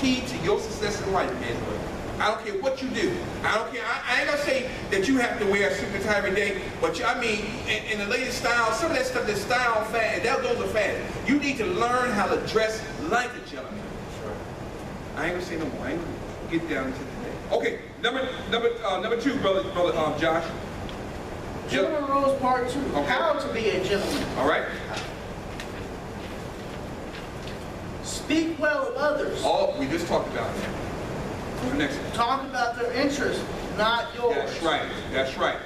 key to your success in life, man. I don't care what you do. I don't care. I ain't gonna say that you have to wear a suit and tie every day, but I mean, in the latest style, some of that stuff is style fad. Those are fad. You need to learn how to dress like a gentleman. Sure. I ain't gonna say no more. I ain't gonna get down into today. Okay, number two, brother Josh. Gentleman rules part 2. Okay. How to be a gentleman. All right. Speak well of others. Oh, we just talked about that. The next one. Talk about their interests, not yours. That's right. That's right.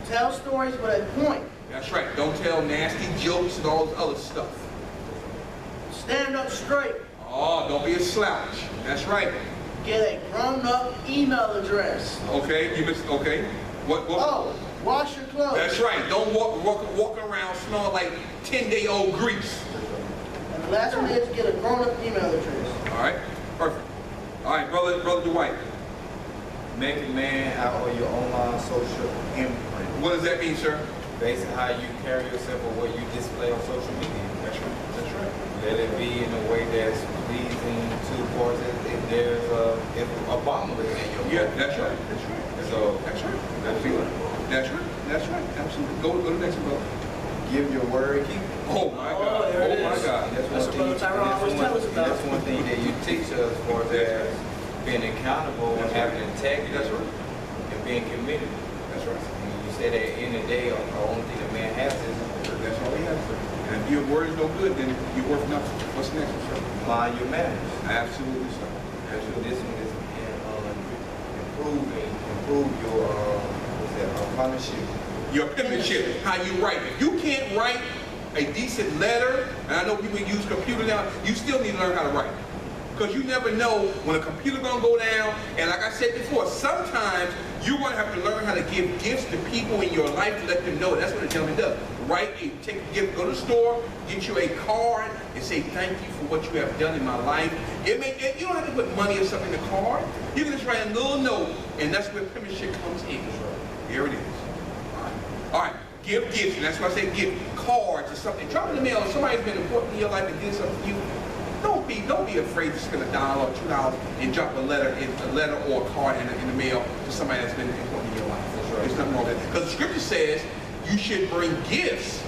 Tell stories with a point. That's right. Don't tell nasty jokes and all this other stuff. Stand up straight. Oh, don't be a slouch. That's right. Get a grown-up email address. Okay, you missed. Okay. What? Oh, wash your clothes. That's right. Don't walk around smelling like 10-day-old grease. And the last one is get a grown-up email address. All right. Perfect. All right, brother Dwight. Make a man out of your online social imprint. What does that mean, sir? Basically how you carry yourself or what you display on social media. That's right. That's right. Let it be in a way that's pleasing to parts if there's if a bomb is in your Yeah, that's right. That's right. So That's right. that's it. That's right. That's right. Absolutely. Go to the next one, brother. Give your word, keep it. Oh my God. there it Oh my is. God. That's what Brother Tyrone always tells us about. That's one thing that you teach us for that being accountable and That's having right. integrity. That's right. And being committed. That's right. And you say that in the day, the only thing a man has is his word. That's all he has, sir. And if your word is no good, then you're worth nothing. What's next, sir? Mind your manners. Absolutely, sir. That's what this one is improve your partnership. Your penmanship, how you write. If you can't write a decent letter, and I know people use computers now, you still need to learn how to write. Because you never know when a computer gonna go down, and like I said before, sometimes you're gonna have to learn how to give gifts to people in your life to let them know. That's what a gentleman does. Write a, take a gift, go to the store, get you a card, and say thank you for what you have done in my life. You don't have to put money or something in the card. You can just write a little note, and that's where penmanship comes in. Here it is. All right, give gifts, and that's why I say give cards or something. Drop in the mail. If somebody's been important in your life and did something for you, don't be afraid to spend $1 or $2 and drop a letter or a card in the mail to somebody that's been important in your life. That's right. There's nothing wrong with that. Because the scripture says you should bring gifts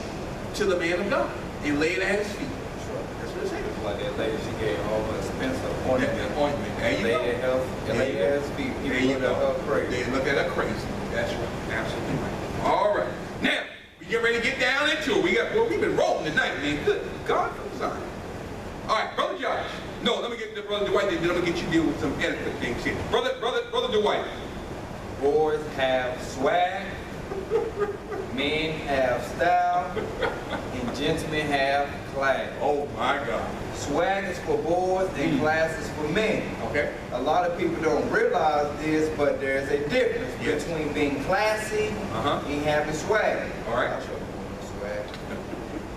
to the man of God and lay it at his feet. That's what it says. Like that lady, she gave all the expensive ointment. Ointment. There you go. Lay at his feet. There People you look at go. her crazy. They look at her crazy. That's right. Absolutely right. All right. Now, we get ready to get down into it. We've been rolling tonight, man. Good God from Zion. All right, Brother Josh. No, let me get to Brother Dwight, then I'm going to get you to deal with some etiquette things here. Brother Dwight. Boys have swag, men have style, and gentlemen have class. Oh my God. Swag is for boys and class is for men. Okay. A lot of people don't realize this, but there's a difference Yes. between being classy and having swag. All right. I'll show you swag.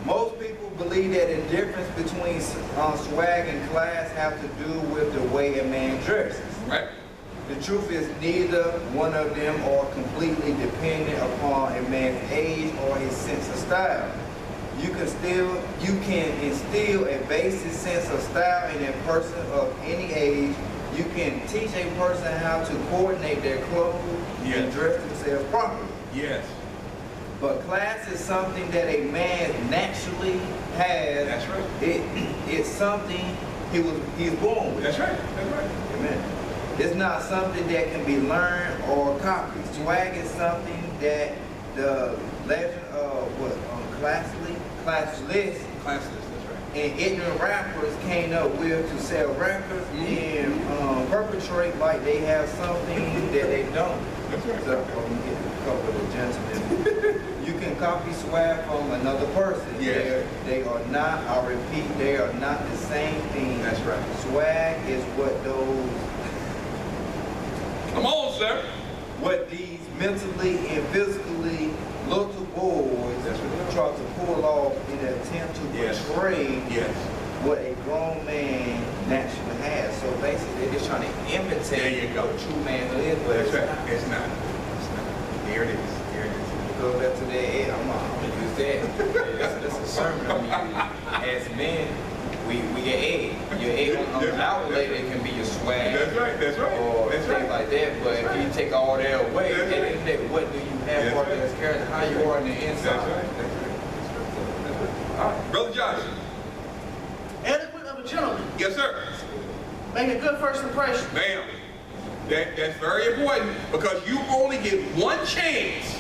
Most people believe that the difference between swag and class have to do with the way a man dresses. Right. The truth is neither one of them are completely dependent upon a man's age or his sense of style. You can instill a basic sense of style in a person of any age. You can teach a person how to coordinate their clothes and dress themselves properly. Yes. But class is something that a man naturally has. That's right. It's something he's born with. That's right. That's right. Amen. It's not something that can be learned or copied. Swag is something that the legend of classless, Classless. That's right. and ignorant rappers came up with to sell records and perpetrate like they have something that they don't. That's right. So, get a couple of the gentlemen. You can copy swag from another person. Yes. They are not, I repeat, they are not the same thing. That's right. Swag is Come on, sir. what these mentally and physically little boys try to pull off in an attempt to portray what a grown man naturally has. So basically, they're just trying to imitate what a true man is, but That's right. It's not. Here it is. Here it is. Go back to that. I'm gonna use that. That's a sermon. I mean, as men, we get egg. Your egg on the outlet, it can be your swag. That's right, that's right. Or That's things right. like that. But if you take all that away, at the end of the day, what do you have That's for right. as character? How you are on the inside? That's right, that's right. That's right. All right, Brother Josh. Etiquette of a gentleman. Yes, sir. Make a good first impression. Bam. That's very important because you only get one chance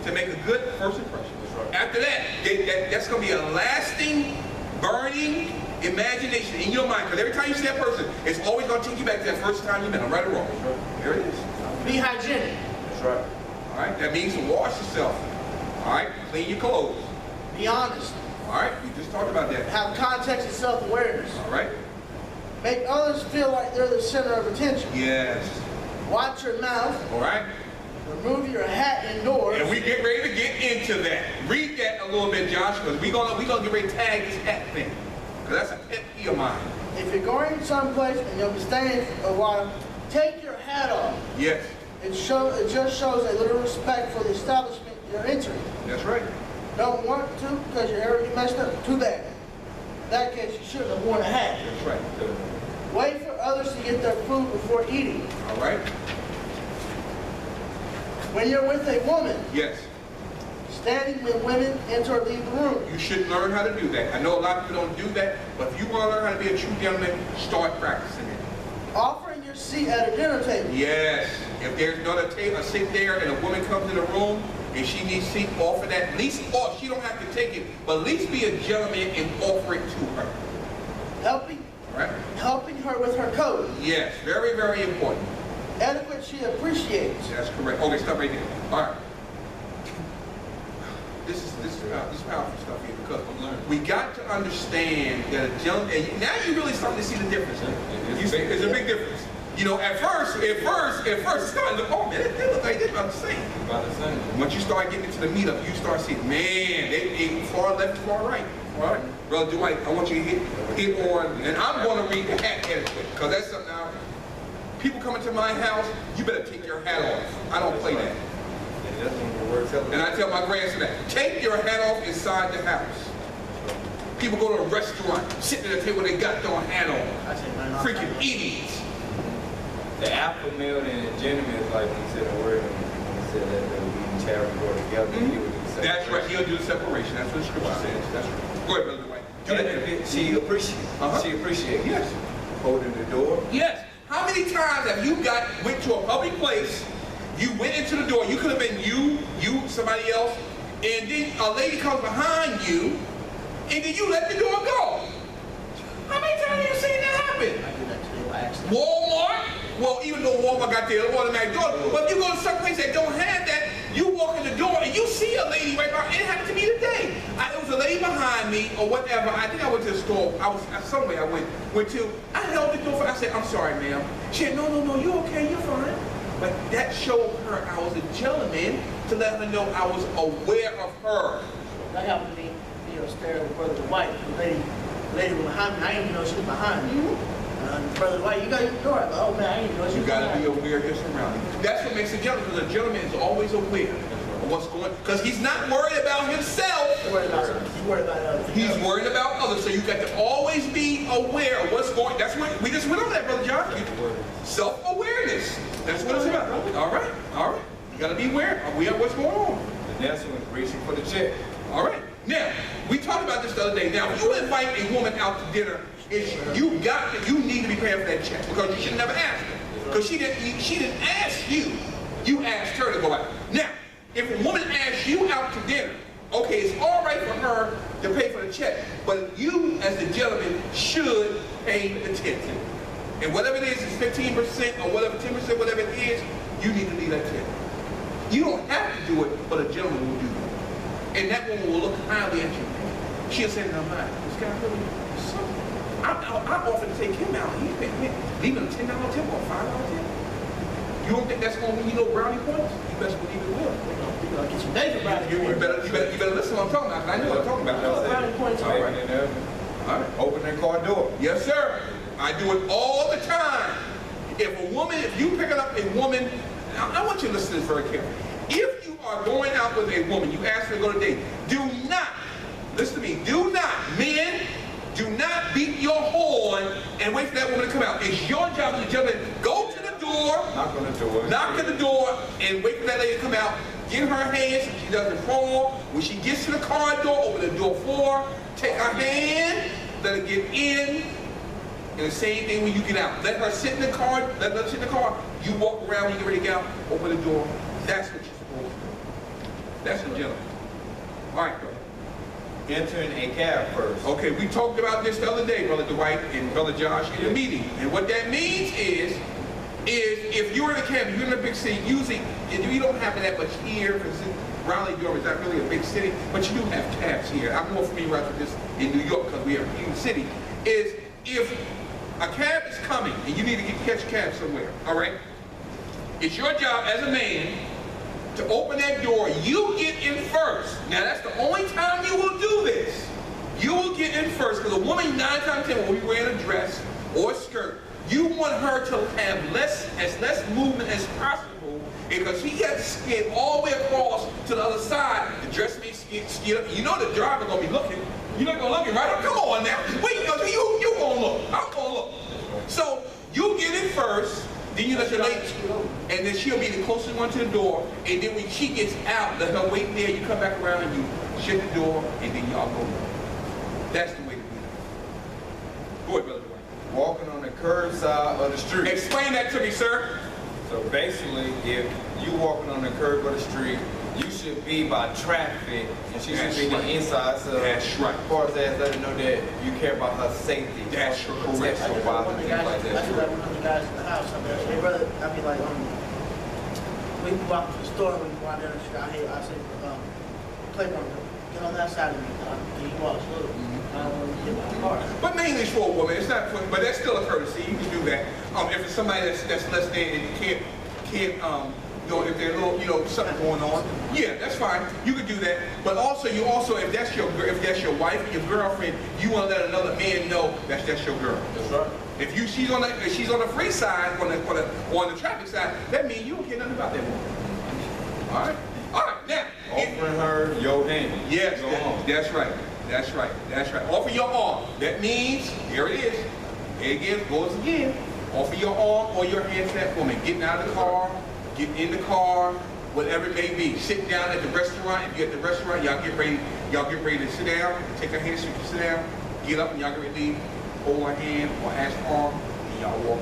to make a good first impression. After that, that's going to be a lasting, burning imagination in your mind. Because every time you see that person, it's always going to take you back to that first time you met them, right or wrong. There it is. Be hygienic. That's right. All right, that means to wash yourself. All right, clean your clothes. Be honest. All right, we just talked about that. Have context and self-awareness. All right. Make others feel like they're the center of attention. Yes. Watch your mouth. All right. Remove your hat indoors. And we get ready to get into that. Read that a little bit, Josh, because we're gonna get ready to tag this hat thing. Because that's a pet peeve of mine. If you're going someplace and you'll be staying a while, take your hat off. Yes. It just shows a little respect for the establishment you're entering. That's right. Don't want to because your hair you messed up. Too bad. In that case, you shouldn't have worn a hat. That's right. Wait for others to get their food before eating. All right. When you're with a woman, Yes. standing when women enter or leave the room. You should learn how to do that. I know a lot of people don't do that, but if you want to learn how to be a true gentleman, start practicing it. Offering your seat at a dinner table. Yes. If there's not a seat there and a woman comes in the room and she needs a seat, offer that. At least, or she don't have to take it, but at least be a gentleman and offer it to her. Helping All right? helping her with her coat. Yes. Very, very important. Etiquette she appreciates. That's correct. Okay, stop right there. All right. This is powerful stuff here because we got to understand that a gentleman, and now you're really starting to see the difference. It's a big difference. You know, at first, it's kind of look, oh man, they look like they're about the same. About the same. Once you start getting into the meetup, you start seeing, man, they far left, far right. All right, Brother Dwight, I want you to hit on, and I'm going to read the hat etiquette because that's something now. People coming to my house, you better take your hat off. I don't play that. And I tell my grandson that. Take your hat off inside the house. People go to a restaurant, sitting at the table, they got their hat on. I say, man, Freaking idiots. The alpha male and the gentleman is like he said a word when he said that they would be in charity or together. He would do the That's right, he'll do the separation. That's what the scripture says. That's right. Go ahead, Brother Dwight. Do that. She appreciates. She appreciates. Yes. Holding the door. Yes. How many times have you went to a public place, you went into the door, you could have been you, somebody else, and then a lady comes behind you, and then you let the door go. How many times have you seen that happen? I do that today by accident. Walmart? Well, even though Walmart got their automatic door, but if you go to some place that don't have that, you walk in the door and you see a lady right behind. It happened to me today. It was a lady behind me or whatever. I think I went to the store. I was somewhere. I went to. I held the door for. I said, "I'm sorry, ma'am." She said, "No, you okay? You're fine." But that showed her I was a gentleman to let her know I was aware of her. That happened to me, staring with Brother White. The lady was behind me. I didn't even know she was behind me. Brother White, you got your door. Oh man, I didn't know she was You got to behind be me. aware of your surroundings. That's what makes a gentleman, because a gentleman is always aware of what's going on. Because he's not worried about himself. He's worried about something. He's worried about others. He's worried about others. So you got to always be aware of what's going on. That's what we just went over that, Brother John. Self-awareness. That's what it's about. All right. You got to be aware of what's going on. The next one is reaching for the check. All right. Now, we talked about this the other day. Now, if you invite a woman out to dinner, you need to be prepared for that check because you should never ask her. Because she didn't ask you. You asked her to go out. Now, if a woman asks you out to dinner, okay, it's all right for her to pay for the check, but you, as the gentleman, should pay the tip. And whatever it is, it's 15% or whatever, 10%, whatever it is, you need to leave that tip. You don't have to do it, but a gentleman will do it. And that woman will look highly at you. She'll say in her mind, this guy really something. I offered to take him out. He leaving a $10 tip or a $5 tip. You don't think that's going to win you no brownie points? You best believe it will. You're going to get some David brownie You points. better listen to what I'm talking about. I know what I'm talking about. Brownie points. All right. All right. Open their car door. Yes, sir. I do it all the time. If you pick up a woman, I want you to listen to this very carefully. If you are going out with a woman, you ask her to go to date, do not, listen to me, do not, men, Do not beat your horn and wait for that woman to come out. It's your job as a gentleman. Go to the door, knock on the door, and wait for that lady to come out. Get her hand so she doesn't fall. When she gets to the car door, open the door for her. Take her hand, let her get in. And the same thing when you get out. Let her sit in the car, let her sit in the car. You walk around when you get ready to get out, open the door. That's what you're supposed to do. That's a gentleman. All right, brother. Entering a cab first. Okay, we talked about this the other day, Brother Dwight and Brother Josh, in a meeting. And what that means is if you're in a cab, you're in a big city, usually, you don't have that much here, because Raleigh, Durham is not really a big city, but you do have cabs here. I'm more familiar with this in New York because we are a huge city. Is if a cab is coming and you need to catch a cab somewhere, all right? It's your job as a man to open that door. You get in first. Now that's the only time you will do this. You will get in first because a woman 9 times out of 10 will be wearing a dress or a skirt. You want her to have as less movement as possible because she has to skid all the way across to the other side. The dress may skid up. You know the driver gonna be looking. You're not gonna look it, right? Come on now. Wait, because you gonna look. I'm gonna look. So you get in first. Then you let your lady, and then she'll be the closest one to the door. And then when she gets out, let her wait there. You come back around and you shut the door, and then y'all go. That's the way to do it. Go ahead, Brother Dwight. Walking on the curb side of the street. Explain that to me, sir. So basically, if you walking on the curb of the street, you should be by traffic, and she should be in the inside. So That's right. As far as that, let her know that you care about her safety. That's correct. I just like one of the guys, I just like one of the guys in the house. I mean, hey brother, I be like, we walk to the store, we go out there and I say, playground, get on that side of me. And he walks a little. I don't want to get my car. But mainly it's for a woman. It's not for, but that's still a courtesy. You can do that. If it's somebody that's less than and you can't if they're a little, something going on, yeah, that's fine. You could do that. But also, if that's your wife or your girlfriend, you want to let another man know that's your girl. That's right. If she's on the free side, on the traffic side, that means you don't care nothing about that woman. All right. Now, Offering her your hand. yes, that's right. That's right. Offer your arm. That means, here it is. Here again, goes again. Offer your arm or your hand to that woman. Getting out of the car, get in the car, whatever it may be. Sit down at the restaurant. If you're at the restaurant, y'all get ready to sit down. Take her hand so you can sit down. Get up and y'all get ready to leave. Hold her hand or ask her arm, and y'all walk.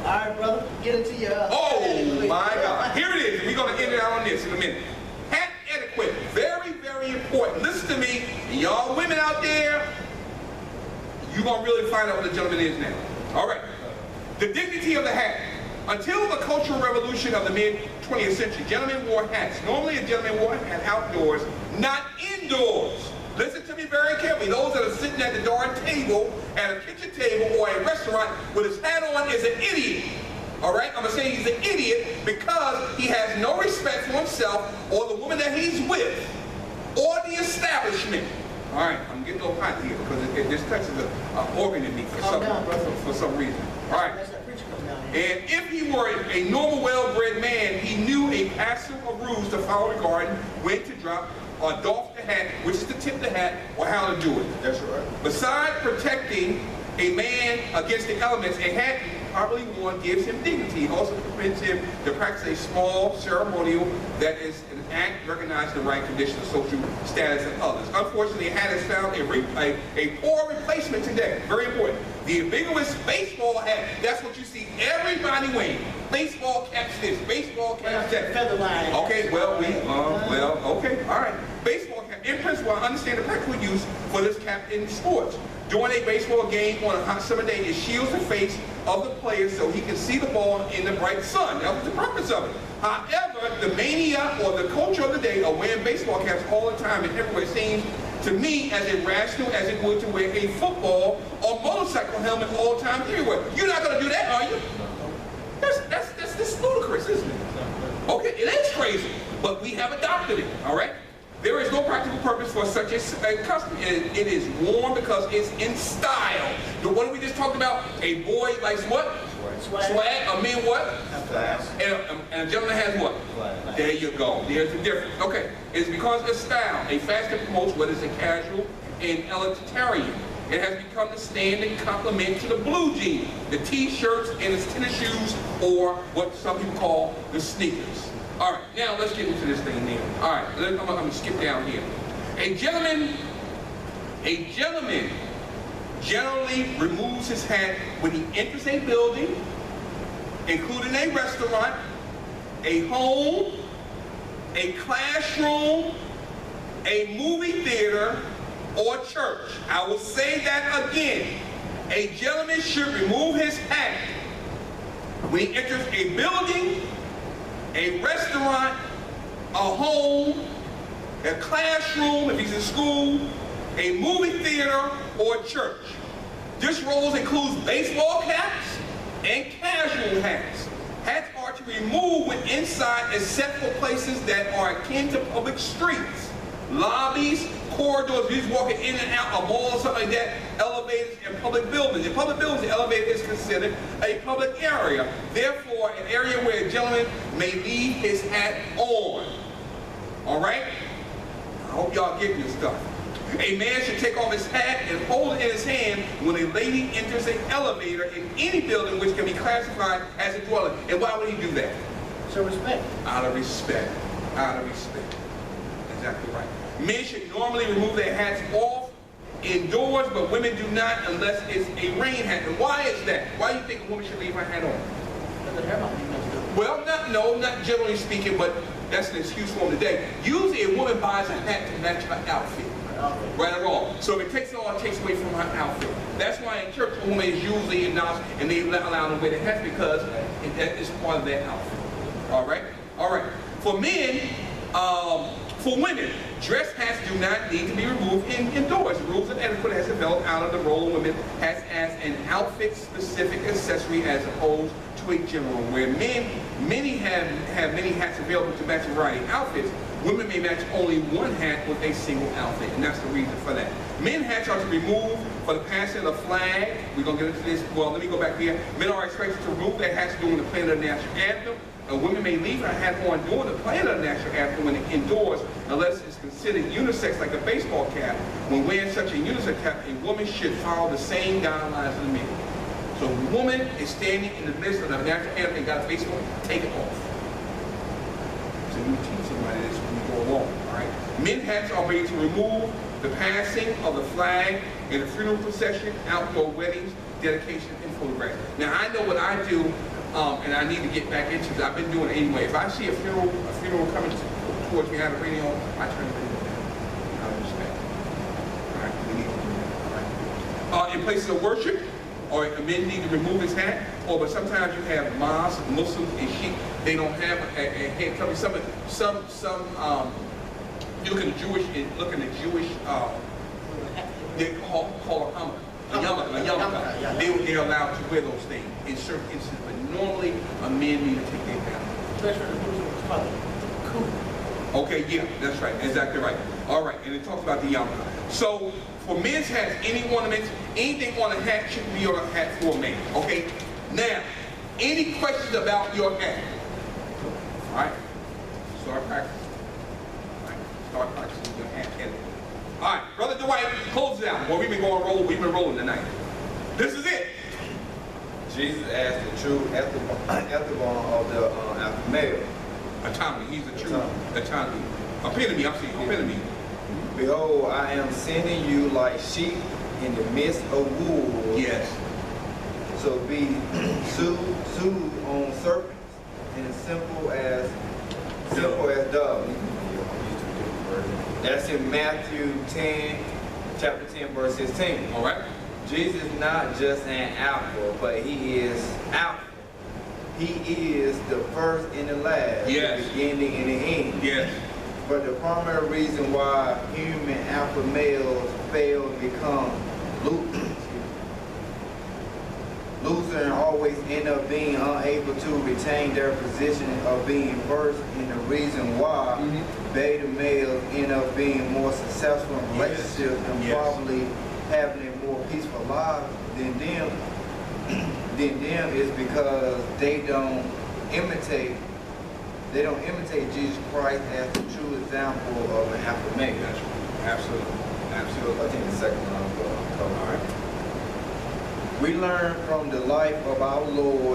All right, brother, get into your... Oh my God. Here it is. We're going to end it out on this in a minute. Hat etiquette. Very, very important. Listen to me. Y'all women out there, you're going to really find out what a gentleman is now. All right. The dignity of the hat. Until the Cultural Revolution of the mid-20th century, gentlemen wore hats. Normally a gentleman wore a hat outdoors, not indoors. Listen to me very carefully. Those that are sitting at the darn table, at a kitchen table or a restaurant with his hat on is an idiot. All right? I'm going to say he's an idiot because he has no respect for himself or the woman that he's with or the establishment. All right, I'm getting a little hot here because this touches an organ in me for some reason. All right. And if he were a normal, well-bred man, he knew a passel of rules to follow regarding when to drop or doff the hat, which is to tip the hat, or how to do it. That's right. Besides protecting a man against the elements, a hat properly worn gives him dignity. It also permits him to practice a small ceremonial that is an act recognizing the right condition of social status of others. Unfortunately, a hat has found a poor replacement today. Very important. The ambiguous baseball hat, that's what you see everybody wearing. Baseball caps this, baseball caps that. Feather line. Okay, okay, all right. Baseball cap. In principle, I understand the practical use for this cap in sports. During a baseball game on a hot summer day, it shields the face of the player so he can see the ball in the bright sun. That was the purpose of it. However, the mania or the culture of the day are wearing baseball caps all the time and everywhere. It seems to me as irrational as it would to wear a football or motorcycle helmet all the time everywhere. You're not going to do that, are you? That's ludicrous, isn't it? Okay, it is crazy, but we have adopted it, all right? There is no practical purpose for such a custom. It is worn because it's in style. The one we just talked about, a boy likes what? Swag. A man what? And a gentleman has what? Swag. There you go. There's the difference. Okay. It's because of style. A fashion promotes what is a casual and elitarian. It has become the standard complement to the blue jean, the t-shirts, and the tennis shoes, or what some people call the sneakers. All right, now let's get into this thing now. All right, I'm gonna skip down here. A gentleman generally removes his hat when he enters a building, including a restaurant, a home, a classroom, a movie theater, or church. I will say that again. A gentleman should remove his hat when he enters a building, a restaurant, a home, a classroom, if he's in school, a movie theater, or church. This role includes baseball caps and casual hats. Hats are to be removed when inside except for places that are akin to public streets, lobbies, corridors, if he's walking in and out, a mall or something like that, elevators, and public buildings. In public buildings, the elevator is considered a public area. Therefore, an area where a gentleman may leave his hat on. All right? I hope y'all get this stuff. A man should take off his hat and hold it in his hand when a lady enters an elevator in any building which can be classified as a dwelling. And why would he do that? So respect. Out of respect. Out of respect. Exactly right. Men should normally remove their hats off indoors, but women do not unless it's a rain hat. And why is that? Why do you think a woman should leave her hat on? Because the hair might be messed up. Well, not generally speaking, but that's an excuse for them today. Usually a woman buys a hat to match her outfit. Right or wrong. So if it takes it all, it takes away from her outfit. That's why in church a woman is usually acknowledged and they allow them to wear the hats because that is part of their outfit. All right? All right. For men, for women, dress hats do not need to be removed indoors. Rules of etiquette has developed out of the role of women as an outfit-specific accessory as opposed to a general. Where many have many hats available to match a variety of outfits, women may match only one hat with a single outfit, and that's the reason for that. Men hats are to be removed for the passing of the flag. We're going to get into this. Well, let me go back here. Men are expected to remove their hats during the playing of the national anthem. A woman may leave her hat on during the playing of the national anthem when indoors, unless it's considered unisex like a baseball cap. When wearing such a unisex cap, a woman should follow the same guidelines as the men. So if a woman is standing in the midst of the national anthem and got a baseball, take it off. So you teach somebody this when you go along, all right? Men hats are made to remove the passing of the flag in a funeral procession, outdoor weddings, dedication, and photographs. Now I know what I do, and I need to get back into it. I've been doing it anyway. If I see a funeral coming towards me, I have a radio on, I turn the radio down. Out of respect. All right, we need to do that. All right. In places of worship, or a man need to remove his hat, but sometimes you have mosques, Muslims, and Sheikh, they don't have a head covering. Some look at the Jewish, they call a yarmulke. They're allowed to wear those things in certain instances, but normally a man need to take their hat off. Especially the Muslims call it cool. Okay, yeah, that's right, exactly right. All right, and it talks about the yarmulke. So for men's hats, anything on a hat should be on a hat for a man. Okay. Now, any questions about your hat? All right. Start practicing. All right. Start practicing your hat etiquette. All right, Brother Dwight, close it out. Boy, we've been rolling tonight. This is it. Jesus asked the true ethibon of the alpha male. Autonomy. He's the true autonomy. Epitome. I'm saying epitome. Behold, I am sending you like sheep in the midst of wolves. Yes. So be soothed on serpents and simple as doves. That's in Matthew 10, chapter 10, verse 16. All right. Jesus is not just an alpha, but he is alpha. He is the first and the last, yes. The beginning and the end. Yes. But the primary reason why human alpha males fail to become loser and always end up being unable to retain their position of being first, and the reason why beta males end up being more successful in relationships and probably having a more peaceful life than them is because they don't imitate Jesus Christ as the true example of an alpha male. Absolutely. I think the second one. So All right. we learn from the life of our Lord